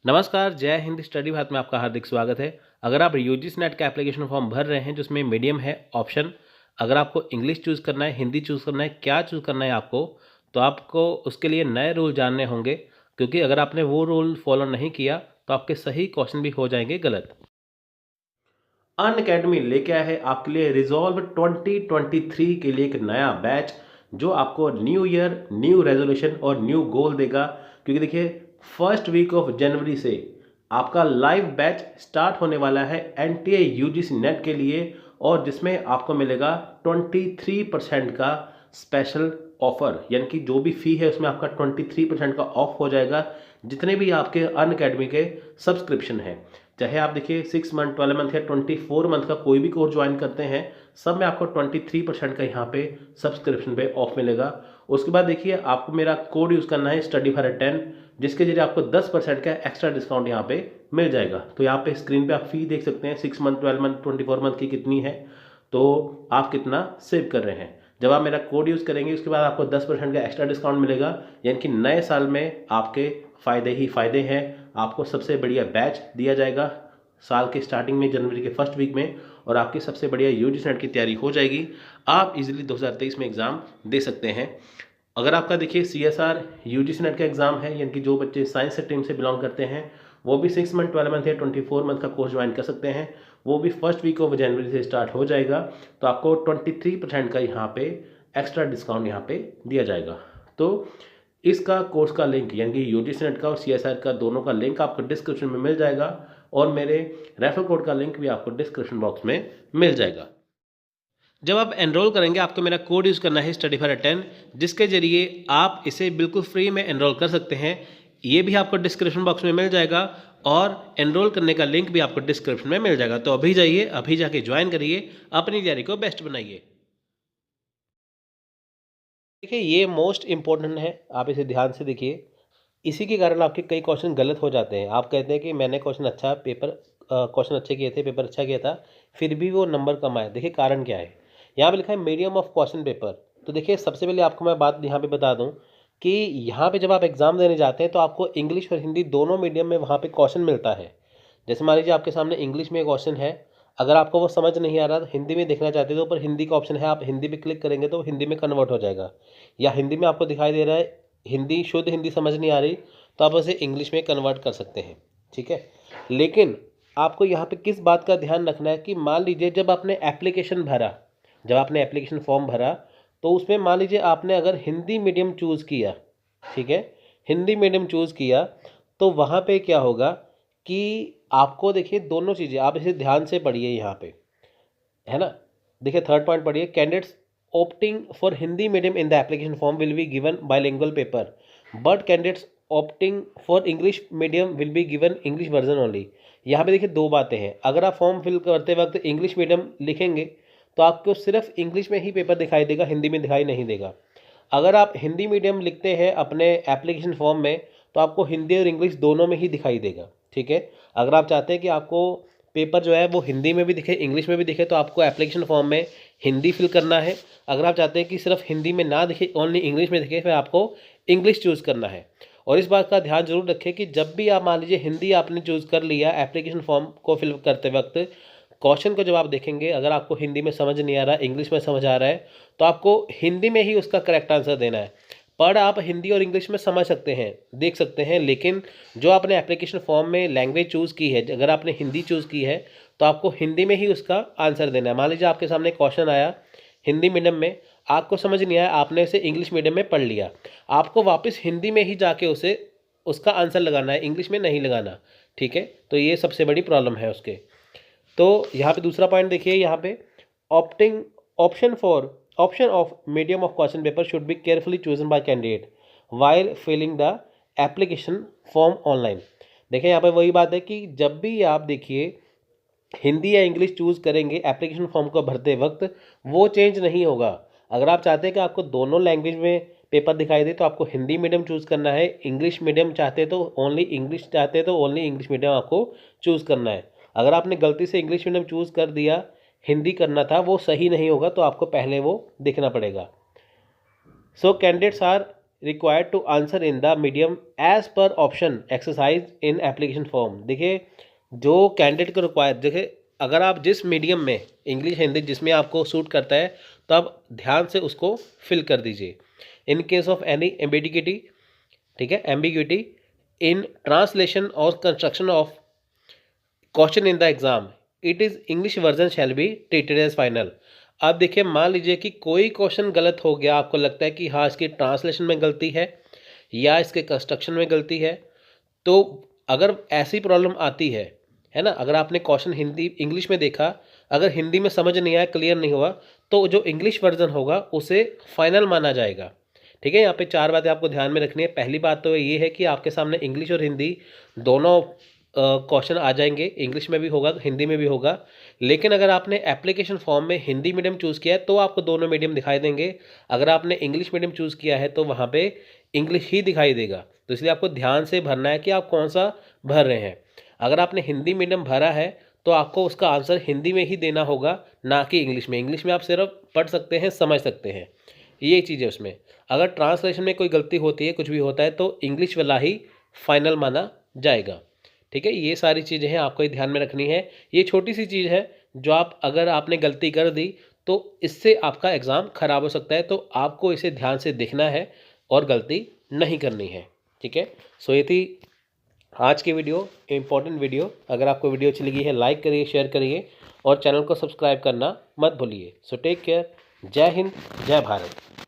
नमस्कार, जय हिंद स्टडी भारत में आपका हार्दिक स्वागत है। अगर आप यूजीसी नेट का एप्लीकेशन फॉर्म भर रहे हैं जिसमें मीडियम है ऑप्शन, अगर आपको इंग्लिश चूज़ करना है, हिंदी चूज़ करना है, क्या चूज़ करना है आपको, तो आपको उसके लिए नए रूल जानने होंगे, क्योंकि अगर आपने वो रूल फॉलो नहीं किया तो आपके सही क्वेश्चन भी हो जाएंगे गलत। अनअकैडमी लेके आया है आपके लिए रिजॉल्व 2023 के लिए एक नया बैच, जो आपको न्यू ईयर, न्यू रेजोल्यूशन और न्यू गोल देगा। क्योंकि देखिए, फर्स्ट वीक ऑफ जनवरी से आपका लाइव बैच स्टार्ट होने वाला है एनटीए यूजीसी नेट के लिए, और जिसमें आपको मिलेगा 23% का स्पेशल ऑफर, यानी कि जो भी फ़ी है उसमें आपका 23% का ऑफ हो जाएगा जितने भी आपके अनअकैडमी के सब्सक्रिप्शन हैं। चाहे आप देखिए 6 मंथ, 12 मंथ या 24 मंथ का कोई भी कोर्स ज्वाइन करते हैं, सब में आपको 23% का यहाँ पे सब्सक्रिप्शन पे ऑफ मिलेगा। उसके बाद देखिए, आपको मेरा कोड यूज़ करना है स्टडी फॉर 10, जिसके जरिए आपको 10% का एक्स्ट्रा डिस्काउंट यहाँ पे मिल जाएगा। तो यहाँ पे स्क्रीन पे आप फी देख सकते हैं, 6 मंथ, 12 मंथ, 24 मंथ की कितनी है, तो आप कितना सेव कर रहे हैं। जब आप मेरा कोड यूज़ करेंगे उसके बाद आपको 10% का एक्स्ट्रा डिस्काउंट मिलेगा, यानी कि नए साल में आपके फ़ायदे ही फ़ायदे हैं। आपको सबसे बढ़िया बैच दिया जाएगा साल के स्टार्टिंग में, जनवरी के फर्स्ट वीक में, और आपकी सबसे बढ़िया यूजीसी नेट की तैयारी हो जाएगी। आप इजीली 2023 में एग्ज़ाम दे सकते हैं। अगर आपका देखिए सीएसआर यूजीसी नेट का एग्ज़ाम है, यानी कि जो बच्चे साइंस स्ट्रीम से बिलोंग करते हैं वो भी 6 मंथ, 12 मंथ या 24 मंथ का कोर्स ज्वाइन कर सकते हैं। वो भी फर्स्ट वीक ऑफ जनवरी से स्टार्ट हो जाएगा। तो आपको 23% का यहाँ पे एक्स्ट्रा डिस्काउंट यहाँ पे दिया जाएगा। तो इसका कोर्स का लिंक, यानी कि यूजीसी नेट का और सीएसआर का दोनों का लिंक आपको डिस्क्रिप्शन में मिल जाएगा, और मेरे रेफरल कोड का लिंक भी आपको डिस्क्रिप्शन बॉक्स में मिल जाएगा। जब आप एनरोल करेंगे आपको मेरा कोड यूज़ करना है स्टडी फॉर 10, जिसके जरिए आप इसे बिल्कुल फ्री में एनरोल कर सकते हैं। ये भी आपको डिस्क्रिप्शन बॉक्स में मिल जाएगा, और एनरोल करने का लिंक भी आपको डिस्क्रिप्शन में मिल जाएगा। तो अभी जाइए, अभी जाके ज्वाइन करिए, अपनी तैयारी को बेस्ट बनाइए। देखिए, ये मोस्ट इम्पोर्टेंट है, आप इसे ध्यान से देखिए। इसी के कारण आपके कई क्वेश्चन गलत हो जाते हैं। आप कहते हैं कि मैंने क्वेश्चन अच्छे किए थे, पेपर अच्छा किया था, फिर भी वो नंबर कम आए। देखिए कारण क्या है, यहाँ पे लिखा है मीडियम ऑफ क्वेश्चन पेपर। तो देखिए, सबसे पहले आपको मैं बात यहाँ पे बता दूँ कि यहाँ पे जब आप एग्ज़ाम देने जाते हैं तो आपको इंग्लिश और हिंदी दोनों मीडियम में वहाँ पे क्वेश्चन मिलता है। जैसे मान लीजिए आपके सामने इंग्लिश में क्वेश्चन है, अगर आपको वो समझ नहीं आ रहा तो हिंदी में देखना चाहते हो तो ऊपर हिंदी का ऑप्शन है, आप हिंदी पे क्लिक करेंगे तो हिंदी में कन्वर्ट हो जाएगा। या हिंदी में आपको दिखाई दे रहा है हिंदी, शुद्ध हिंदी समझ नहीं आ रही, तो आप उसे इंग्लिश में कन्वर्ट कर सकते हैं। ठीक है, लेकिन आपको यहाँ पे किस बात का ध्यान रखना है कि मान लीजिए जब आपने एप्लीकेशन भरा, जब आपने एप्लीकेशन फॉर्म भरा, तो उसमें मान लीजिए आपने अगर हिंदी मीडियम चूज़ किया, ठीक है, हिंदी मीडियम चूज़ किया, तो वहाँ पे क्या होगा कि आपको देखिए दोनों चीज़ें, आप इसे ध्यान से पढ़िए यहाँ पे, है ना। देखिए थर्ड पॉइंट पढ़िए, candidates opting for Hindi medium in the application form will be given bilingual paper, but candidates opting for English medium will be given English version only। यहाँ पे देखिए दो बातें हैं, अगर आप फॉर्म फिल करते वक्त इंग्लिश मीडियम लिखेंगे तो आपको सिर्फ इंग्लिश में ही पेपर दिखाई देगा, हिंदी में दिखाई नहीं देगा। अगर आप हिंदी मीडियम लिखते हैं अपने एप्लीकेशन फॉर्म में तो आपको हिंदी और इंग्लिश दोनों में ही दिखाई देगा। ठीक है, अगर आप चाहते हैं कि आपको पेपर जो है वो हिंदी में भी दिखे, इंग्लिश में भी दिखे, तो आपको एप्लीकेशन फॉर्म में हिंदी फिल करना है। अगर आप चाहते हैं कि सिर्फ हिंदी में ना दिखे, ओनली इंग्लिश में दिखे, फिर आपको इंग्लिश चूज़ करना है। और इस बात का ध्यान जरूर रखें कि जब भी आप मान लीजिए हिंदी आपने चूज़ कर लिया एप्लीकेशन फॉर्म को फिल करते वक्त, क्वेश्चन को जब आप देखेंगे, अगर आपको हिंदी में समझ नहीं आ रहा, इंग्लिश में समझ आ रहा है, तो आपको हिंदी में ही उसका करेक्ट आंसर देना है। पर आप हिंदी और इंग्लिश में समझ सकते हैं, देख सकते हैं, लेकिन जो आपने एप्लीकेशन फॉर्म में लैंग्वेज चूज़ की है, अगर आपने हिंदी चूज़ की है तो आपको हिंदी में ही उसका आंसर देना है। मान लीजिए आपके सामने क्वेश्चन आया हिंदी मीडियम में, आपको समझ नहीं आया, आपने इसे इंग्लिश मीडियम में पढ़ लिया, आपको वापस हिंदी में ही जाके उसे उसका आंसर लगाना है, इंग्लिश में नहीं लगाना। ठीक है, तो ये सबसे बड़ी प्रॉब्लम है उसके। तो यहाँ पे दूसरा पॉइंट देखिए, यहाँ पे opting option of medium of question paper should be carefully chosen by candidate while filling the application form online. देखिए यहाँ पे वही बात है कि जब भी आप देखिए हिंदी या इंग्लिश चूज़ करेंगे एप्लीकेशन फॉर्म को भरते वक्त, वो चेंज नहीं होगा। अगर आप चाहते हैं कि आपको दोनों लैंग्वेज में पेपर दिखाई दे तो आपको हिंदी मीडियम चूज़ करना है, इंग्लिश मीडियम चाहते तो ओनली इंग्लिश, चाहते तो ओनली इंग्लिश मीडियम आपको चूज़ करना है। अगर आपने गलती से इंग्लिश मीडियम चूज़ कर दिया, हिंदी करना था, वो सही नहीं होगा, तो आपको पहले वो देखना पड़ेगा। So candidates are required to answer in the medium as per option exercise in application form. देखिए जो कैंडिडेट को रिक्वायर, देखिए अगर आप जिस मीडियम में इंग्लिश हिंदी जिसमें आपको सूट करता है तो आप ध्यान से उसको फिल कर दीजिए। In case of any ambiguity, ठीक है, एम्बिग्यूटी इन ट्रांसलेशन और construction of question in the exam, it is English version shall be treated as final. अब देखिए मान लीजिए कि कोई क्वेश्चन गलत हो गया, आपको लगता है कि हाँ इसकी ट्रांसलेशन में गलती है या इसके कंस्ट्रक्शन में गलती है, तो अगर ऐसी प्रॉब्लम आती है ना, अगर आपने क्वेश्चन हिंदी इंग्लिश में देखा, अगर हिंदी में समझ नहीं आया, क्लियर नहीं हुआ, तो जो इंग्लिश वर्जन होगा उसे फाइनल माना जाएगा। ठीक है, यहाँ पे 4 बातें आपको ध्यान में रखनी है। पहली बात तो ये है कि आपके सामने इंग्लिश और हिंदी दोनों क्वेश्चन आ जाएंगे, इंग्लिश में भी होगा हिंदी में भी होगा। लेकिन अगर आपने एप्लीकेशन फॉर्म में हिंदी मीडियम चूज़ किया है तो आपको दोनों मीडियम दिखाई देंगे। अगर आपने इंग्लिश मीडियम चूज़ किया है तो वहाँ पे इंग्लिश ही दिखाई देगा। तो इसलिए आपको ध्यान से भरना है कि आप कौन सा भर रहे हैं। अगर आपने हिंदी मीडियम भरा है तो आपको उसका आंसर हिंदी में ही देना होगा, ना कि इंग्लिश में। इंग्लिश में आप सिर्फ पढ़ सकते हैं, समझ सकते हैं, ये चीज़ है उसमें। अगर ट्रांसलेशन में कोई गलती होती है, कुछ भी होता है, तो इंग्लिश वाला ही फाइनल माना जाएगा। ठीक है, ये सारी चीज़ें हैं, आपको ये ध्यान में रखनी है। ये छोटी सी चीज़ है जो आप अगर आपने गलती कर दी तो इससे आपका एग्ज़ाम ख़राब हो सकता है, तो आपको इसे ध्यान से देखना है और गलती नहीं करनी है। ठीक है, सो ये थी आज की वीडियो, इम्पोर्टेंट वीडियो। अगर आपको वीडियो अच्छी लगी है लाइक करिए, शेयर करिए और चैनल को सब्सक्राइब करना मत भूलिए। सो टेक केयर, जय हिंद, जय भारत।